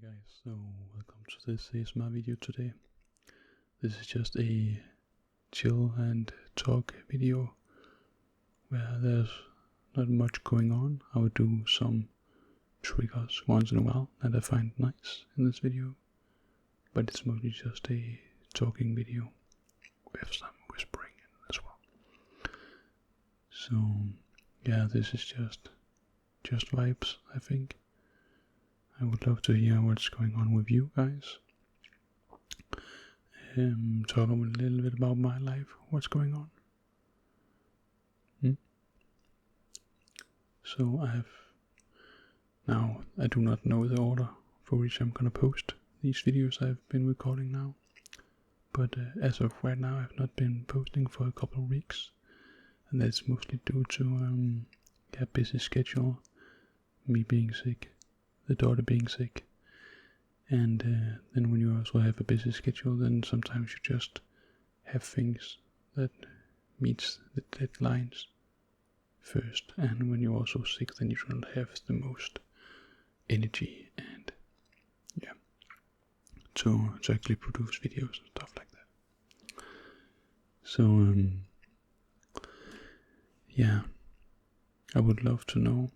Guys, so welcome to this ASMR video today. This is just a chill and talk video where there's not much going on. I will do some triggers once in a while that I find nice in this video, but it's mostly just a talking video with some whispering as well. So yeah, this is just vibes, I think. I would love to hear what's going on with you guys. Talk a little bit about my life, what's going on. So I do not know the order for which I'm gonna post these videos I've been recording now. But as of right now, I've not been posting for a couple of weeks. And that's mostly due to a busy schedule, me being sick, the daughter being sick, and then when you also have a busy schedule, then sometimes you just have things that meets the deadlines first, and when you're also sick, then you don't have the most energy and to actually produce videos and stuff like that. So I would love to know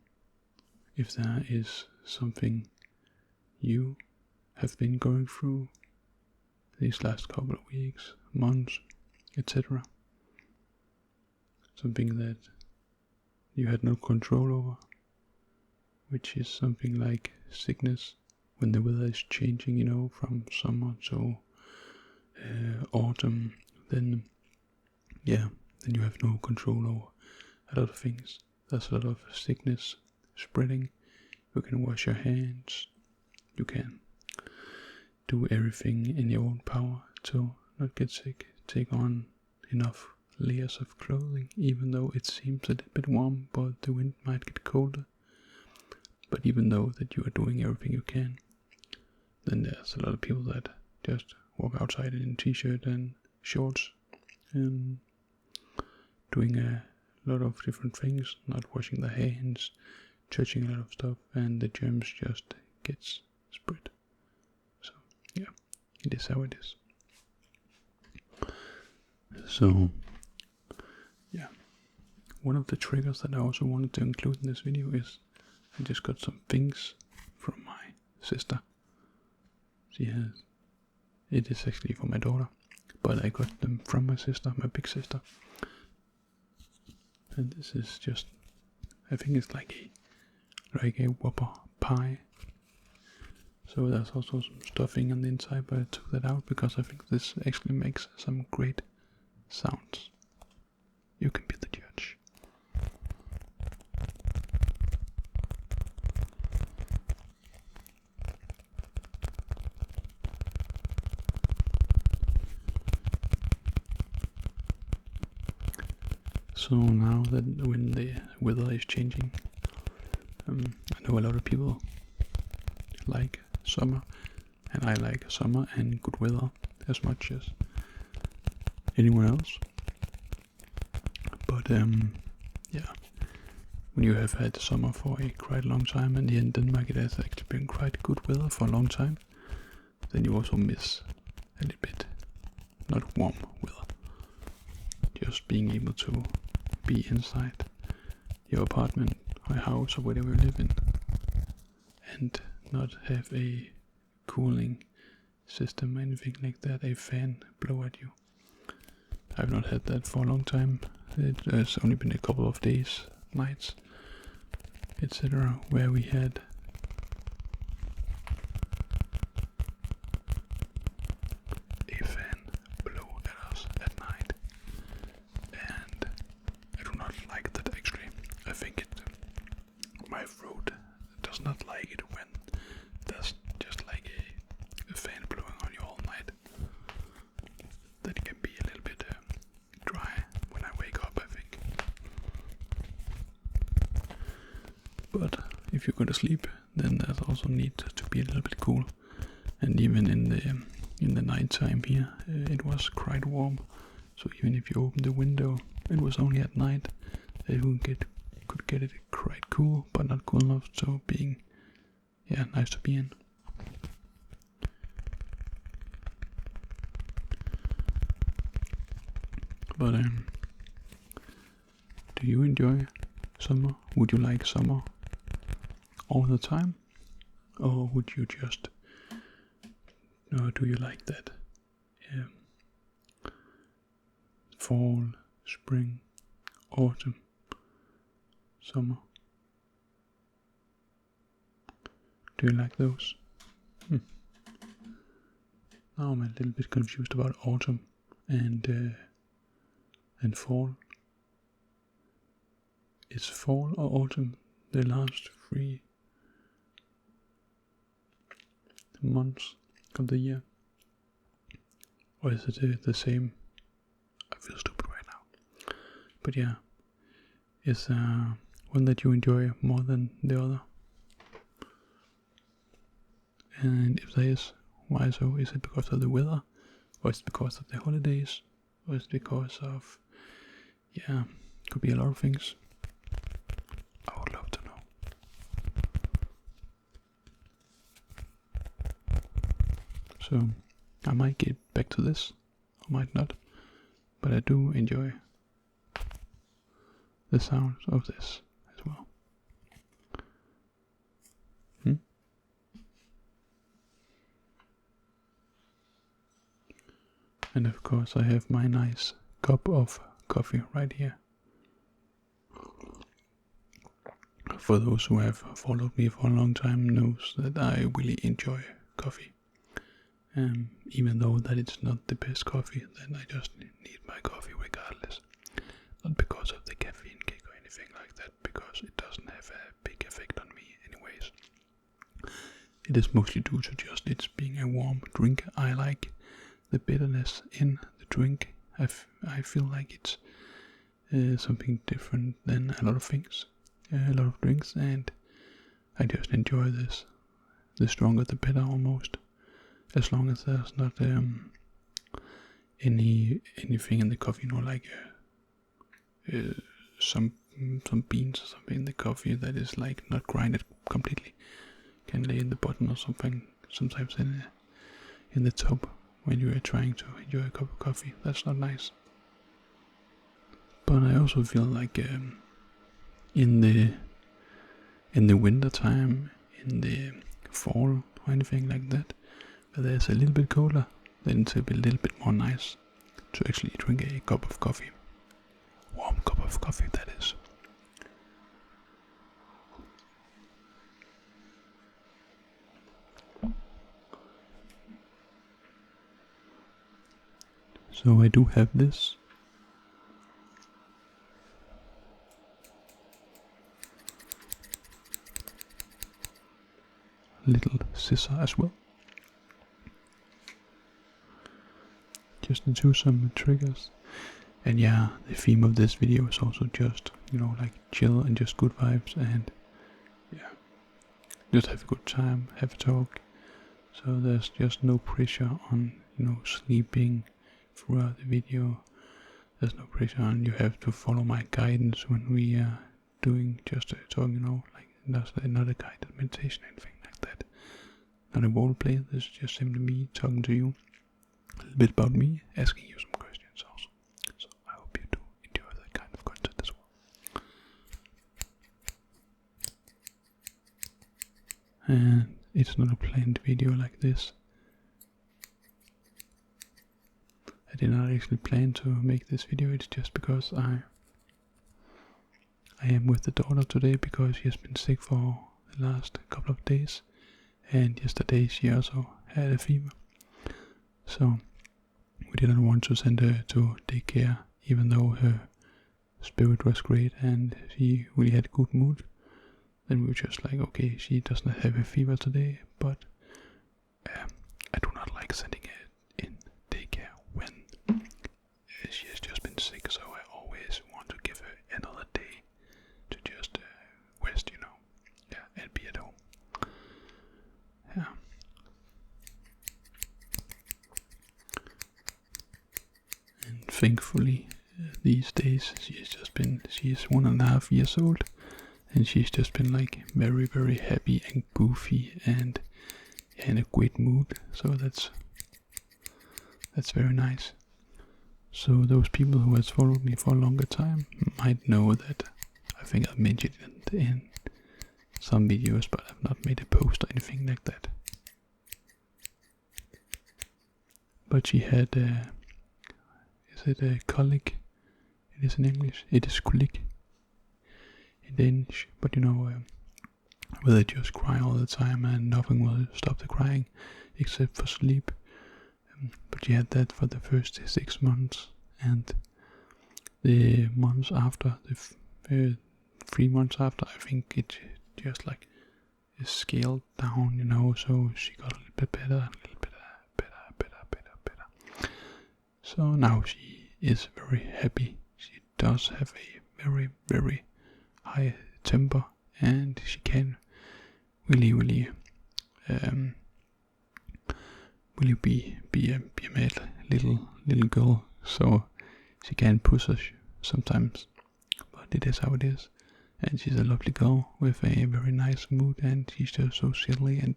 if there is something you have been going through these last couple of weeks, months, etc. Something that you had no control over, which is something like sickness when the weather is changing, from summer to autumn, then you have no control over a lot of things. There's a lot of sickness spreading. You can wash your hands, you can do everything in your own power to not get sick, take on enough layers of clothing, even though it seems a little bit warm, but the wind might get colder. But even though that you are doing everything you can, then there's a lot of people that just walk outside in a t-shirt and shorts, and doing a lot of different things, not washing their hands, touching a lot of stuff, and the germs just gets spread. So it is how it is. So one of the triggers that I also wanted to include in this video is I just got some things from my sister. It is actually for my daughter, but I got them from my sister, my big sister. And this is just, I think it's like a Whopper pie. So there's also some stuffing on the inside, but I took that out because I think this actually makes some great sounds. You can be the judge. So now that when the weather is changing, I know a lot of people like summer, and I like summer and good weather as much as anyone else. But when you have had summer for a quite long time, and here in Denmark it has actually been quite good weather for a long time, then you also miss a little bit, not warm weather, just being able to be inside your apartment or house or whatever you live in, and not have a cooling system or anything like that, a fan blow at you. I've not had that for a long time. It has only been a couple of days, nights, etc., where we had a fan blow at us at night, and I do not like that actually. I think my throat does not like it when there's just like a fan blowing on you all night. That can be a little bit dry when I wake up, I think. But if you go to sleep, then there's also need to be a little bit cool. And even in the night time here, it was quite warm. So even if you open the window, it was only at night that you could get it quite cool, but not cool enough to being nice to be in. But do you enjoy summer? Would you like summer all the time? Or would you just, do you like that fall, spring, autumn, summer? Do you like those? Now I'm a little bit confused about autumn and fall. Is fall or autumn the last 3 months of the year? Or is it the same? I feel stupid right now. But yeah, is one that you enjoy more than the other? And if there is, why so? Is it because of the weather? Or is it because of the holidays? Or is it because of, could be a lot of things. I would love to know. So, I might get back to this, or might not, but I do enjoy the sound of this as well. And of course I have my nice cup of coffee right here. For those who have followed me for a long time knows that I really enjoy coffee. Even though that it's not the best coffee, then I just need my coffee regardless. Not because of the caffeine kick or anything like that, because it doesn't have a big effect on me anyways. It is mostly due to just it being a warm drink. I like the bitterness in the drink. I feel like it's something different than a lot of things, a lot of drinks, and I just enjoy this. The stronger the better almost, as long as there's not anything in the coffee, like some beans or something in the coffee that is like not grinded completely, can lay in the bottom or something, sometimes in the top when you are trying to enjoy a cup of coffee. That's not nice. But I also feel like in the winter time, in the fall or anything like that, where there's a little bit colder, then it's a little bit more nice to actually drink a cup of coffee. Warm cup of coffee, that is. So I do have this. Little scissor as well. Just to do some triggers. And yeah, the theme of this video is also just, like chill and just good vibes and just have a good time, have a talk. So there's just no pressure on, sleeping throughout the video. There's no pressure on you have to follow my guidance when we are doing just a talk, like that's not a guided meditation or anything like that. Not a role play, this is just simply me talking to you a little bit about me, asking you some questions also. So I hope you do enjoy that kind of content as well. And it's not a planned video like this. I did not actually plan to make this video, it's just because I am with the daughter today because she has been sick for the last couple of days, and yesterday she also had a fever. So we didn't want to send her to daycare, even though her spirit was great and she really had a good mood. Then we were just like, okay, she does not have a fever today, but I do not like sending her in daycare when she has just been sick, so I always want to give her another day to just rest, and be at home. Yeah. And thankfully, these days she is 1.5 years old, and she's just been like very, very happy and goofy and in a great mood. So that's very nice. So those people who has followed me for a longer time might know that I think I've mentioned it in some videos, but I've not made a post or anything like that. But she had is it a colic? It is in English. It is colic in Danish. But you know, where they just cry all the time and nothing will stop the crying except for sleep. But she had that for the first 6 months, and the months after, the 3 months after, I think it just like is scaled down, you know, so she got a little bit better, a little bit better. So now she is very happy. She does have a very, very high temper, and she can really be a mad little girl. So she can push us sometimes, but it is how it is. And she's a lovely girl with a very nice mood, and she's just so silly and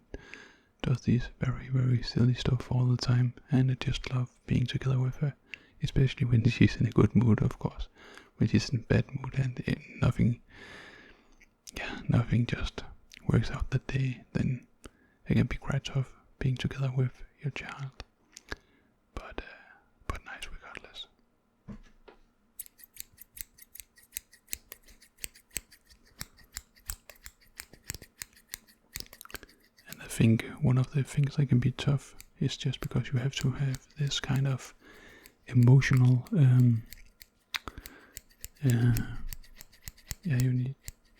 does these very, very silly stuff all the time, and I just love being together with her, especially when she's in a good mood, of course. When she's in a bad mood and nothing just works out that day, then it can be quite tough being together with your child. But nice regardless. And I think one of the things that can be tough is just because you have to have this kind of emotional you need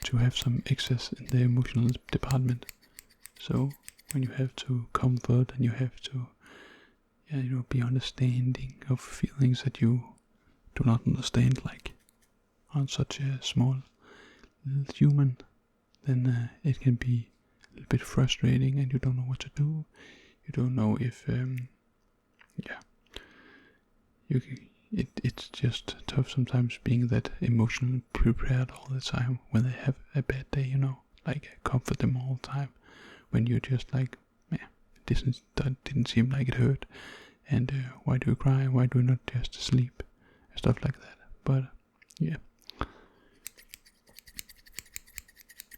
to have some excess in the emotional department. So when you have to comfort and you have to be understanding of feelings that you do not understand, like on such a small little human, then it can be a little bit frustrating, and you don't know what to do. You don't know if it's just tough sometimes being that emotionally prepared all the time when they have a bad day, you know, like comfort them all the time, when you're just like, that didn't seem like it hurt, and why do you cry, why do you not just sleep, and stuff like that. But yeah,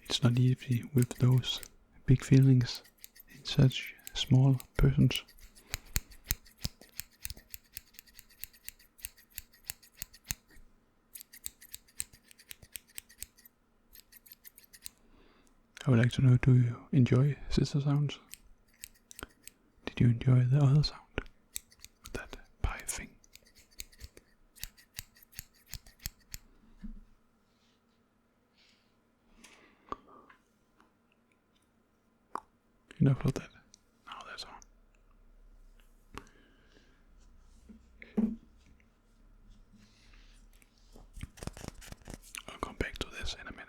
it's not easy with those big feelings in such small persons. I would like to know, do you enjoy sister sounds? Did you enjoy the other sound? That pie thing. Enough of that. Now that's on. I'll come back to this in a minute.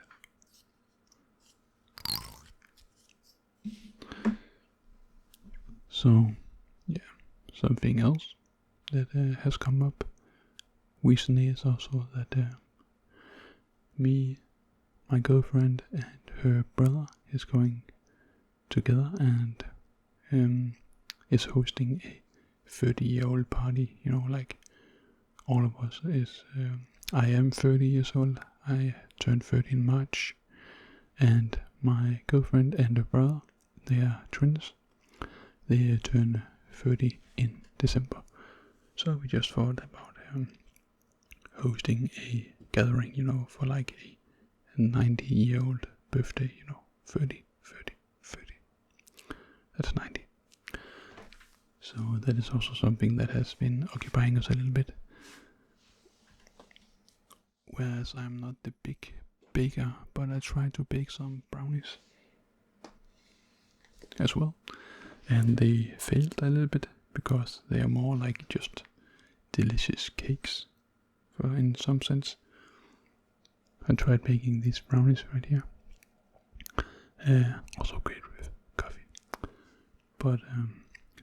So, yeah, something else that has come up recently is also that me, my girlfriend, and her brother is going together and is hosting a 30-year-old party. You know, like all of us is. I am 30 years old. I turned 30 in March, and my girlfriend and her brother, they are twins. They turn 30 in December. So we just thought about hosting a gathering, you know, for like a 90-year-old birthday, you know, 30. That's 90. So that is also something that has been occupying us a little bit. Whereas I'm not the big baker, but I try to bake some brownies as well. And they failed a little bit because they are more like just delicious cakes, in some sense. I tried making these brownies right here. Also great with coffee, but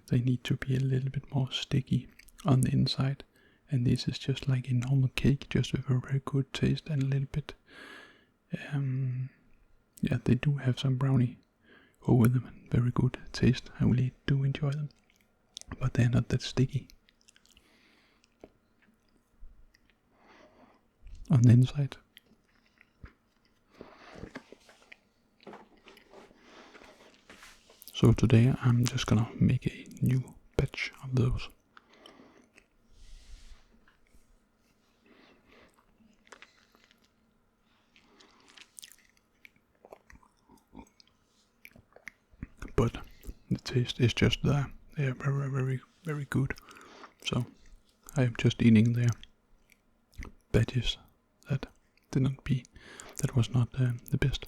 they need to be a little bit more sticky on the inside. And this is just like a normal cake, just with a very good taste and a little bit. They do have some brownie over them and very good taste. I really do enjoy them, but they're not that sticky. on the inside. So today I'm just gonna make a new batch of those. But the taste is just there. They are very, very, very good. So I am just eating their batches that was not the best.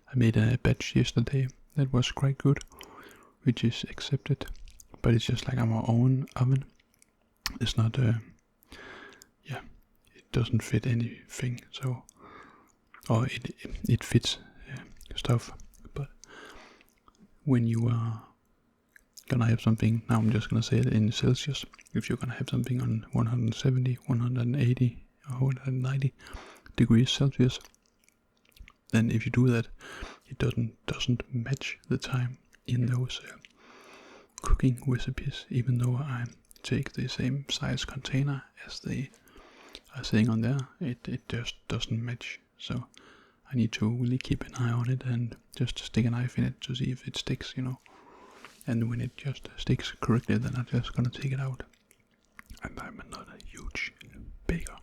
I made a batch yesterday that was quite good, which is accepted, but it's just like our own oven. It's not, it doesn't fit anything, so, or it fits stuff, but when you are gonna have something, now I'm just gonna say it in Celsius, if you're gonna have something on 170, 180, or 190 degrees Celsius, then if you do that, it doesn't match the time in those cooking recipes, even though I take the same size container as they are saying on there, it just doesn't match. So I need to really keep an eye on it and just stick a knife in it to see if it sticks, and when it just sticks correctly, then I'm just gonna take it out. And I'm not a huge baker,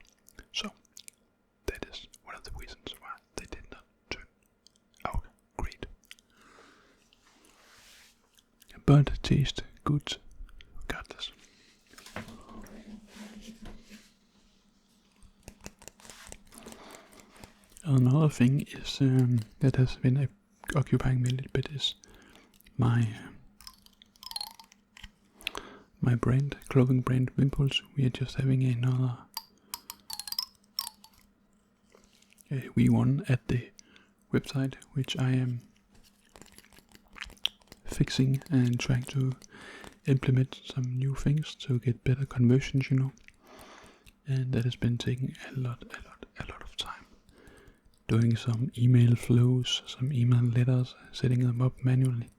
so that is one of the reasons why they did not turn out great. But taste good regardless. Another thing is that has been occupying me a little bit is my brand, clothing brand Wimples. We are just having another V1 at the website, which I am fixing and trying to implement some new things to get better conversions, and that has been taking a lot of time. Doing some email flows, some email letters, setting them up manually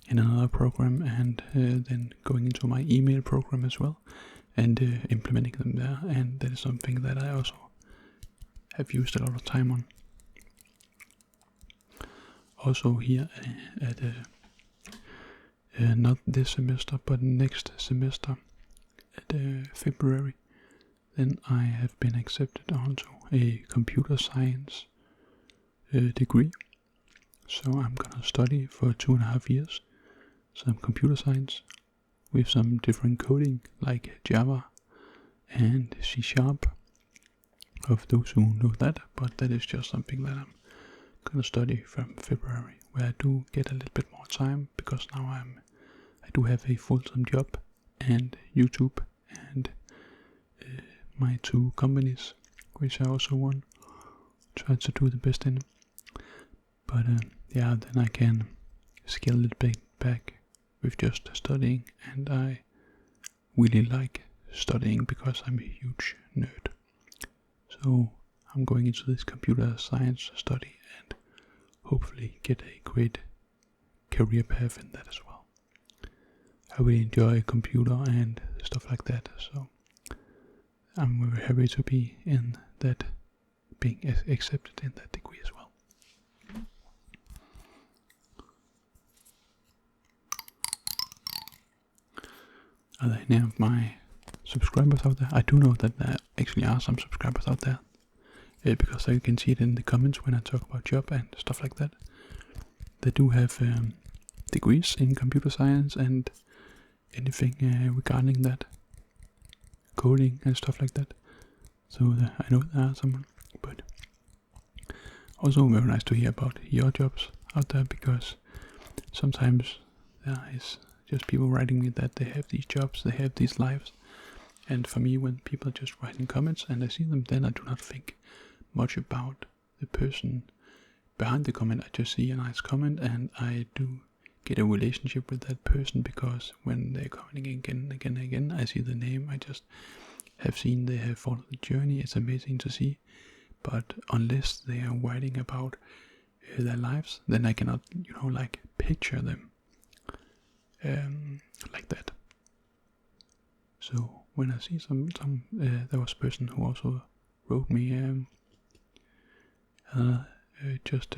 in another program, and then going into my email program as well and implementing them there, and that is something that I also have used a lot of time on. Also here at not this semester but next semester at February, then I have been accepted onto a computer science degree. So I'm gonna study for 2.5 years some computer science with some different coding like Java and C#, of those who know that, but that is just something that I'm gonna study from February, where I do get a little bit more time, because now I do have a full-time job and YouTube and my 2 companies, which I also want to try to do the best in. But then I can scale a little bit back with just studying, and I really like studying because I'm a huge nerd. So I'm going into this computer science study and hopefully get a great career path in that as well. I really enjoy computer and stuff like that, so I'm very happy to be in that, being accepted in that degree as well. Are there any of my subscribers out there? I do know that there actually are some subscribers out there, because I can see it in the comments when I talk about job and stuff like that. They do have degrees in computer science and anything regarding that, coding and stuff like that. So I know there are someone, but also very nice to hear about your jobs out there, because sometimes there is just people writing me that they have these jobs, they have these lives, and for me, when people just write in comments and I see them, then I do not think much about the person behind the comment. I just see a nice comment and I do get a relationship with that person, because when they're commenting again, I see the name, I just have seen they have followed the journey. It's amazing to see, but unless they are writing about their lives, then I cannot, picture them like that. So when I see some there was a person who also wrote me just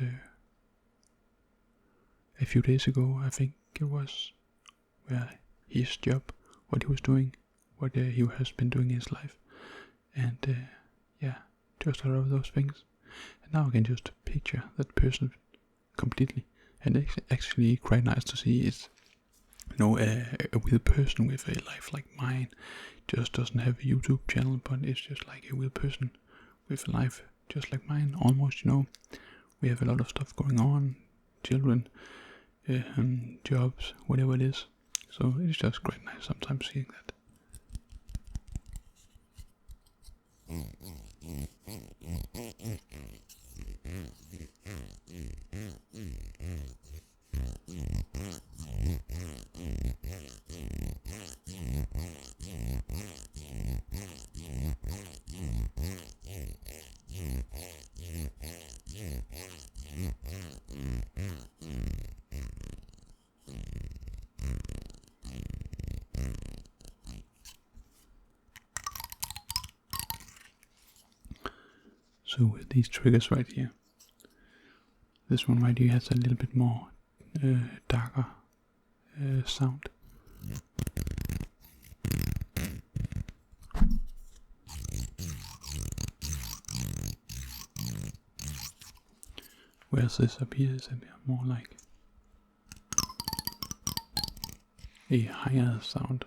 a few days ago, I think it was, where his job, what he was doing, what he has been doing in his life, and yeah, just a lot of those things. And now I can just picture that person completely, and it's actually quite nice to see. It's, you know, a real person with a life like mine. Just doesn't have a YouTube channel, but it's just like a real person with a life just like mine, almost, you know. We have a lot of stuff going on, children, jobs, whatever it is. So it's just quite nice sometimes seeing that. So with these triggers right here, this one right here has a little bit more darker sound. Whereas this up here is a bit more like a higher sound.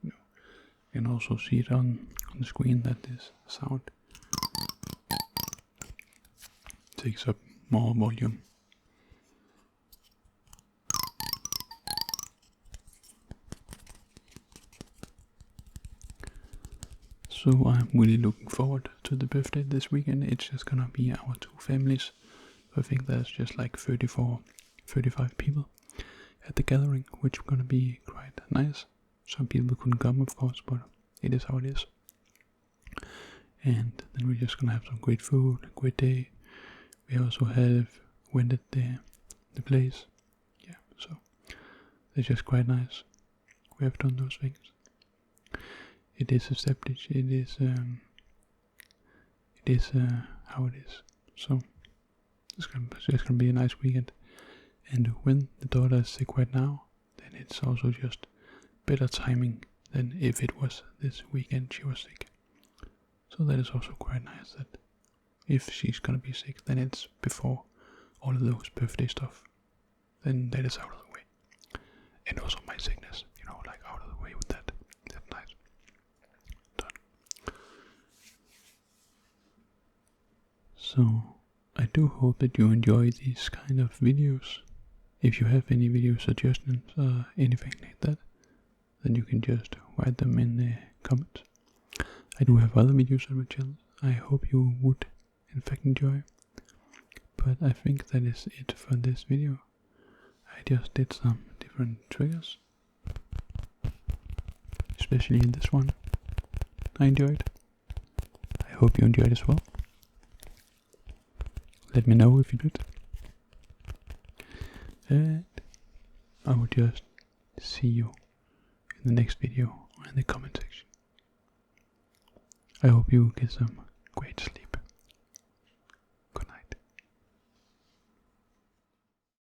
You can also see it on the screen that this sound takes up more volume. So I'm really looking forward to the birthday this weekend. It's just gonna be our two families. I think there's just like 35 people at the gathering, which is gonna be quite nice. Some people couldn't come, of course, but it is how it is. And then we're just gonna have some great food, a great day. We also have rented the place. Yeah, so it's just quite nice. We have done those things. It is established. It is how it is. So it's gonna be a nice weekend. And when the daughter is sick right now, then it's also just better timing than if it was this weekend she was sick. So that is also quite nice that if she's gonna be sick, then it's before all of those birthday stuff. Then that is out of the way. And also my sickness, you know, like out of the way with that. That's nice. Done. So I do hope that you enjoy these kind of videos. If you have any video suggestions or anything like that, then you can just write them in the comments. I do have other videos on my channel. I hope you would in fact enjoy. But I think that is it for this video. I just did some different triggers, especially in this one. I enjoyed. I hope you enjoyed as well. Let me know if you did. And I will just see you in the next video or in the comment section. I hope you get some great sleep.